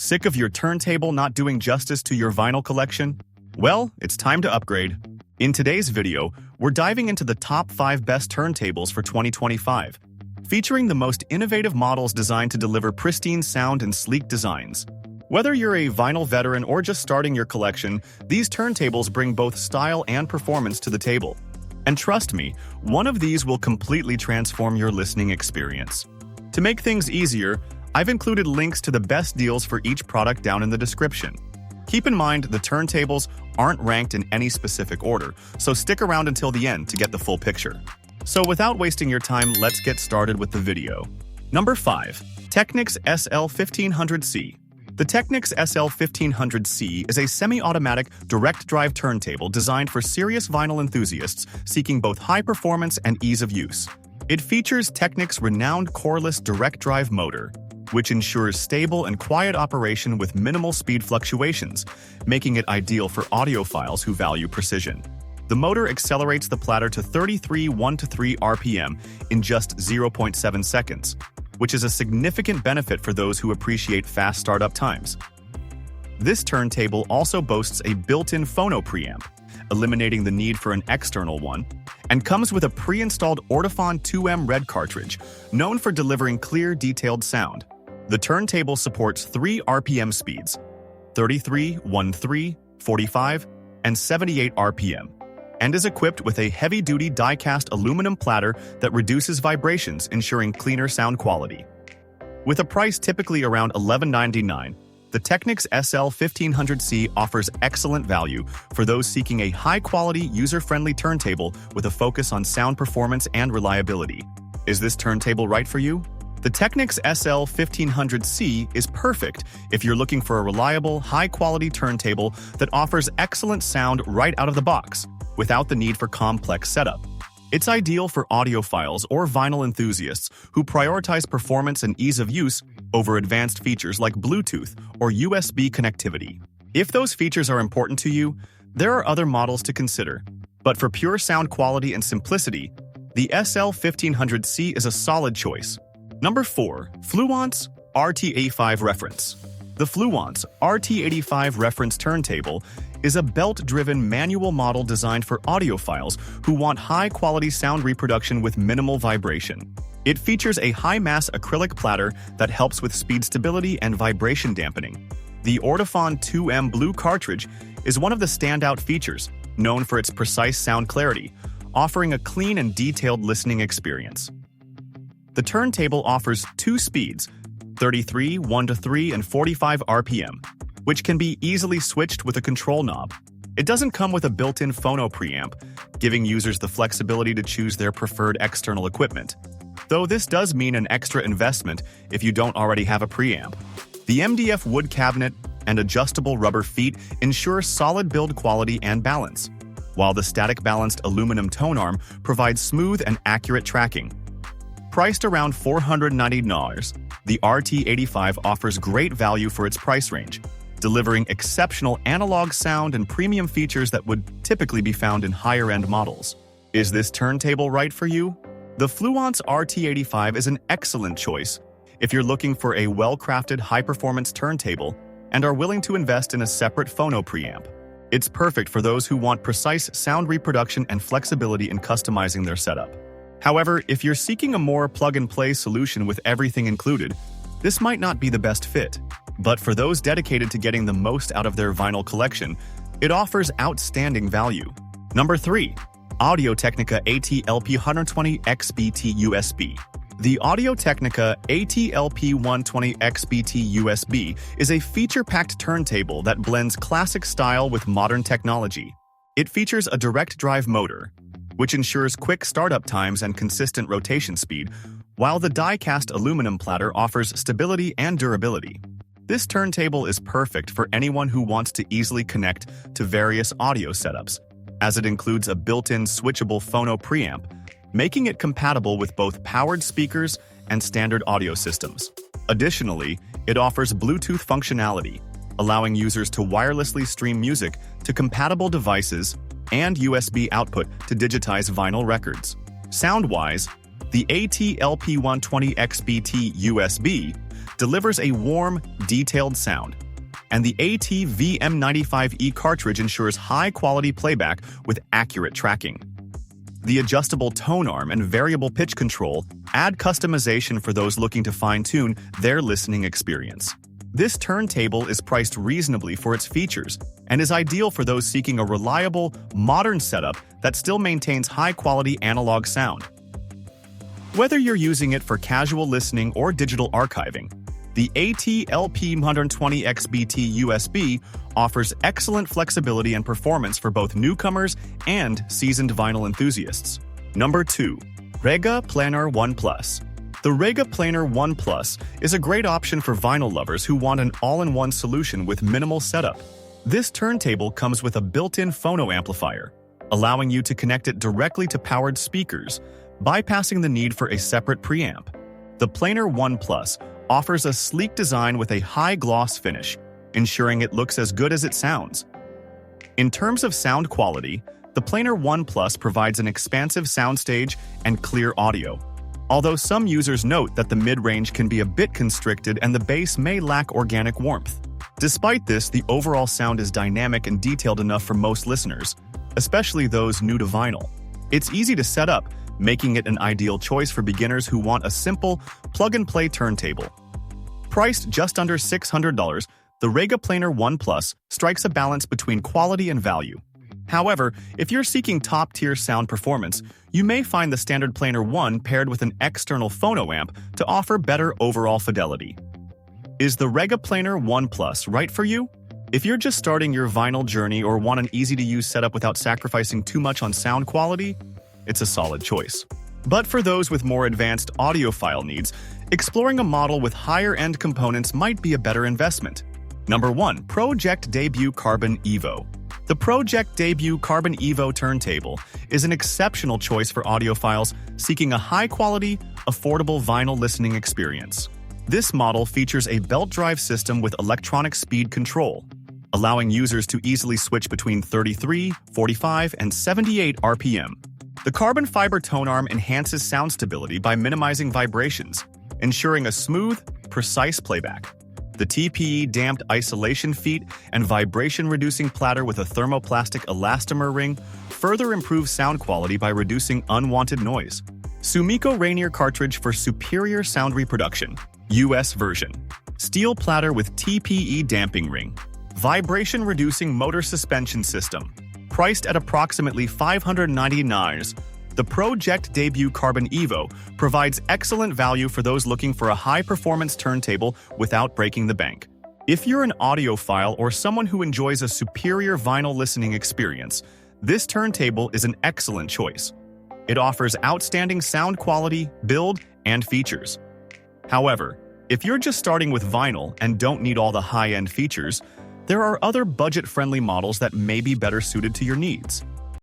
Sick of your turntable not doing justice to your vinyl collection? Well, it's time to upgrade. In today's video, we're diving into the top 5 best turntables for 2025, featuring the most innovative models designed to deliver pristine sound and sleek designs. Whether you're a vinyl veteran or just starting your collection, these turntables bring both style and performance to the table. And trust me, one of these will completely transform your listening experience. To make things easier, I've included links to the best deals for each product down in the description. Keep in mind the turntables aren't ranked in any specific order, so stick around until the end to get the full picture. So without wasting your time, let's get started with the video. Number 5. Technics SL1500C. The Technics SL1500C is a semi-automatic, direct-drive turntable designed for serious vinyl enthusiasts seeking both high performance and ease of use. It features Technics' renowned coreless direct-drive motor, which ensures stable and quiet operation with minimal speed fluctuations, making it ideal for audiophiles who value precision. The motor accelerates the platter to 33 1-3 RPM in just 0.7 seconds, which is a significant benefit for those who appreciate fast startup times. This turntable also boasts a built-in phono preamp, eliminating the need for an external one, and comes with a pre-installed Ortofon 2M red cartridge, known for delivering clear, detailed sound. The turntable supports 3 RPM speeds, 33, 1-3, 45, and 78 RPM, and is equipped with a heavy-duty die-cast aluminum platter that reduces vibrations, ensuring cleaner sound quality. With a price typically around $11.99, the Technics SL1500C offers excellent value for those seeking a high-quality, user-friendly turntable with a focus on sound performance and reliability. Is this turntable right for you? The Technics SL1500C is perfect if you're looking for a reliable, high-quality turntable that offers excellent sound right out of the box, without the need for complex setup. It's ideal for audiophiles or vinyl enthusiasts who prioritize performance and ease of use over advanced features like Bluetooth or USB connectivity. If those features are important to you, there are other models to consider. But for pure sound quality and simplicity, the SL1500C is a solid choice. Number 4. Fluence RT85 Reference. The Fluence RT85 Reference turntable is a belt-driven manual model designed for audiophiles who want high-quality sound reproduction with minimal vibration. It features a high-mass acrylic platter that helps with speed stability and vibration dampening. The Ortofon 2M blue cartridge is one of the standout features, known for its precise sound clarity, offering a clean and detailed listening experience. The turntable offers 2 speeds, 33, 1-3, and 45 RPM, which can be easily switched with a control knob. It doesn't come with a built-in phono preamp, giving users the flexibility to choose their preferred external equipment, though this does mean an extra investment if you don't already have a preamp. The MDF wood cabinet and adjustable rubber feet ensure solid build quality and balance, while the static-balanced aluminum tone arm provides smooth and accurate tracking. Priced around $490, the RT85 offers great value for its price range, delivering exceptional analog sound and premium features that would typically be found in higher-end models. Is this turntable right for you? The Fluence RT85 is an excellent choice if you're looking for a well-crafted, high-performance turntable and are willing to invest in a separate phono preamp. It's perfect for those who want precise sound reproduction and flexibility in customizing their setup. However, if you're seeking a more plug-and-play solution with everything included, this might not be the best fit. But for those dedicated to getting the most out of their vinyl collection, it offers outstanding value. Number 3. Audio-Technica AT-LP120XBT USB. The Audio-Technica AT-LP120XBT USB is a feature-packed turntable that blends classic style with modern technology. It features a direct-drive motor, which ensures quick startup times and consistent rotation speed, while the die-cast aluminum platter offers stability and durability. This turntable is perfect for anyone who wants to easily connect to various audio setups, as it includes a built-in switchable phono preamp, making it compatible with both powered speakers and standard audio systems. Additionally, it offers Bluetooth functionality, allowing users to wirelessly stream music to compatible devices and USB output to digitize vinyl records. Sound-wise, the AT-LP120XBT USB delivers a warm, detailed sound. And the AT-VM95E cartridge ensures high-quality playback with accurate tracking. The adjustable tone arm and variable pitch control add customization for those looking to fine-tune their listening experience. This turntable is priced reasonably for its features and is ideal for those seeking a reliable, modern setup that still maintains high-quality analog sound. Whether you're using it for casual listening or digital archiving, the AT-LP120XBT USB offers excellent flexibility and performance for both newcomers and seasoned vinyl enthusiasts. Number 2. Rega Planar One Plus. The Rega Planar One Plus is a great option for vinyl lovers who want an all-in-one solution with minimal setup. This turntable comes with a built-in phono amplifier, allowing you to connect it directly to powered speakers, bypassing the need for a separate preamp. The Planar One Plus offers a sleek design with a high-gloss finish, ensuring it looks as good as it sounds. In terms of sound quality, the Planar One Plus provides an expansive soundstage and clear audio, although some users note that the mid-range can be a bit constricted and the bass may lack organic warmth. Despite this, the overall sound is dynamic and detailed enough for most listeners, especially those new to vinyl. It's easy to set up, making it an ideal choice for beginners who want a simple, plug-and-play turntable. Priced just under $600, the Rega Planar One Plus strikes a balance between quality and value. However, if you're seeking top-tier sound performance, you may find the standard Planar One paired with an external phono amp to offer better overall fidelity. Is the Rega Planar One Plus right for you? If you're just starting your vinyl journey or want an easy-to-use setup without sacrificing too much on sound quality, it's a solid choice. But for those with more advanced audiophile needs, exploring a model with higher-end components might be a better investment. Number 1. Project Debut Carbon Evo. The Project Debut Carbon Evo turntable is an exceptional choice for audiophiles seeking a high-quality, affordable vinyl listening experience. This model features a belt drive system with electronic speed control, allowing users to easily switch between 33, 45, and 78 RPM. The carbon fiber tone arm enhances sound stability by minimizing vibrations, ensuring a smooth, precise playback. The TPE damped isolation feet and vibration-reducing platter with a thermoplastic elastomer ring further improves sound quality by reducing unwanted noise. Sumiko Rainier cartridge for superior sound reproduction. US version. Steel platter with TPE damping ring. Vibration-reducing motor suspension system. Priced at approximately $599, the Project Debut Carbon Evo provides excellent value for those looking for a high-performance turntable without breaking the bank. If you're an audiophile or someone who enjoys a superior vinyl listening experience, this turntable is an excellent choice. It offers outstanding sound quality, build, and features. However, if you're just starting with vinyl and don't need all the high-end features, there are other budget-friendly models that may be better suited to your needs.